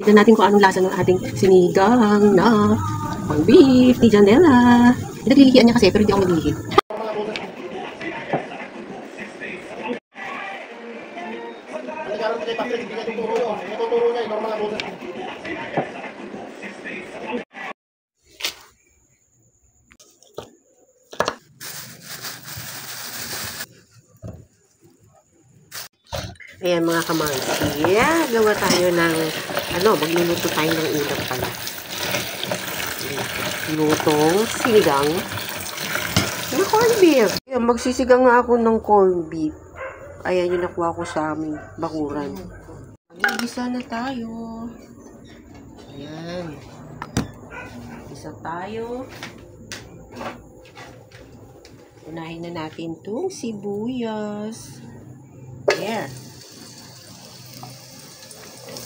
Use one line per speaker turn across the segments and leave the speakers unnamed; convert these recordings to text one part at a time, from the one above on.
Tignan natin kung anong lasa ng ating sinigang na corned beef ni Janela. Naglilihian niya kasi pero hindi ako naglilihi. Ayan mga kamangsi, gawa tayo ng, magluluto tayo ng ulam pala. Lutong sinigang na corned beef. Ayan, magsisigang nga ako ng corned beef. Ayan yung nakuha ko sa aming bakuran. Mag-igisa na tayo. Ayan. Isa tayo. Unahin na natin itong sibuyas. There.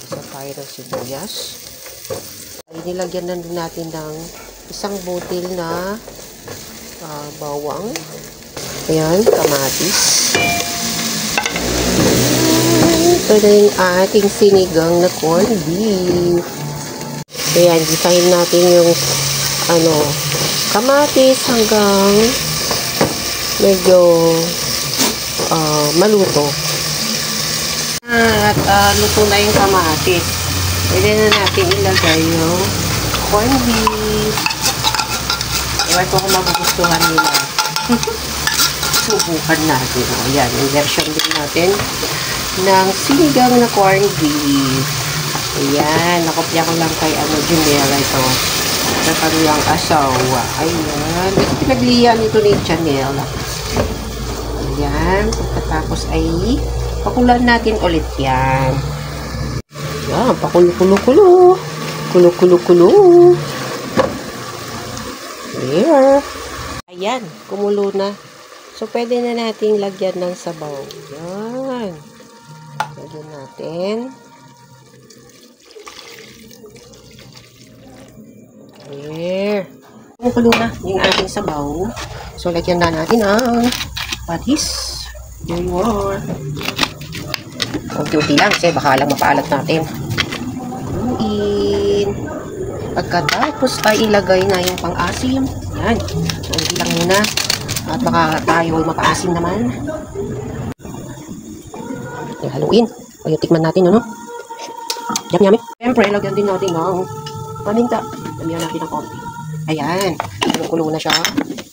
Isa tayo ng sibuyas. Ay, nilagyan na natin ng isang butil na bawang. Ayan, kamatis. Ito na yung ating sinigang na corned beef. Ayan, gisahin natin yung kamatis hanggang medyo maluto. At luto na yung kamatis. Pwede na natin ilagay yung corned beef. Ewan ko kung magugustuhan nila. Subukan natin. Ayan, yung version din natin ng sinigang na corned beef. Ayan, nakopya ko lang kay Janela ito. Sa kanilang asawa. Ayan, ito pinaglihan ito ni Janela. Ayan, pagkatapos ay pakulan natin ulit yan. Ayan, pakulo-kulo-kulo. Kulo-kulo-kulo. There. Ayan, kumulo na. So, pwede na natin lagyan ng sabaw. Ayan. Lagyan natin. There. Kumulo na yung ating sabaw. So, lagyan na natin ang patis. There you are. Unti-unti lang kasi baka lang mapaalat natin. Luin. Pagkatapos ay ilagay na yung pang-asim. Yan. Unti lang muna. At baka tayo ay mapaasim naman. Yung haluin. O yung tikman natin, ano? Yummy. Siyempre, lagyan din natin ng paminta. Lagyan natin ng konti. Ayan. Kulo na siya.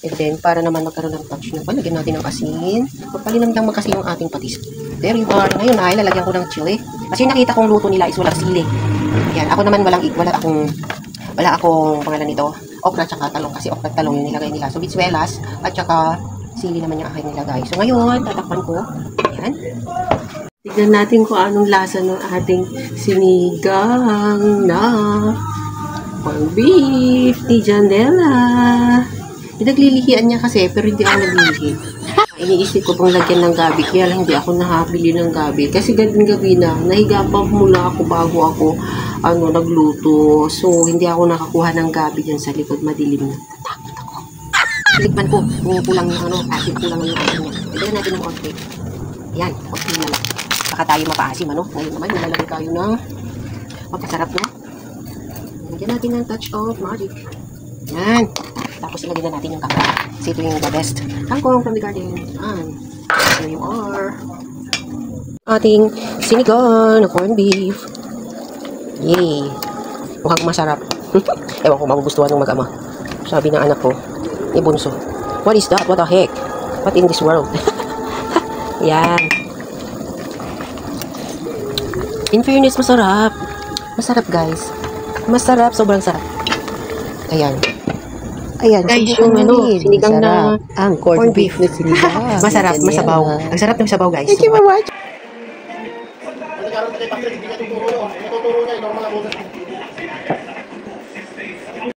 And then, para naman magkaroon ng touch na lagyan natin ng asin. Magpalinam lang magkasi yung ating patis. There you are. Ngayon ay lalagyan ko ng chili. Kasi nakita kong luto nila is walang sili. Ayan. Ako naman wala akong pangalan nito. Okra tsaka talong. Kasi okra talong yung nilagay nila. So, bitsuelas at tsaka sili naman yung aking nilagay. So, ngayon, tatakpan ko. Ayan. Tignan natin kung anong lasa ng ating sinigang na corned beef ni Janela. Naglilihian niya kasi, pero hindi ako naglilihi. Iniisip ko pang lagyan ng gabi, kaya lang hindi ako nakabili ng gabi. Kasi gabi na, nahiga pa mula ako bago ako nagluto. So, hindi ako nakakuha ng gabi dyan sa likod, madilim na. Takot ako. Silikpan ko, kulang yung asin, kulang yung asin niya. Lagyan natin ng konti. Yan, konti na lang. Baka tayo mapaasim, Ngayon naman, nilalagay tayo ng magkasarap, Lagyan natin ng touch of magic. Yan. Tapos ilagay na natin yung kangkong. Kasi ito yung the best. Kangkong from the garden. Yan. Here you are. Ating sinigang na corned beef. Yay. Mukhang masarap. Ewan ko magugustuhan ng mag-ama. Sabi ng anak ko, ni Bunso, what is that? What the heck? What in this world? Yan. In fairness, masarap. Masarap, guys. Masarap. Sobrang sarap. Ayan. Ayan,
guys,
yung
sinigang na ang corned beef na sinigang.
Masarap, masabaw. Ang sarap ng sabaw, guys.
Thank you for watching.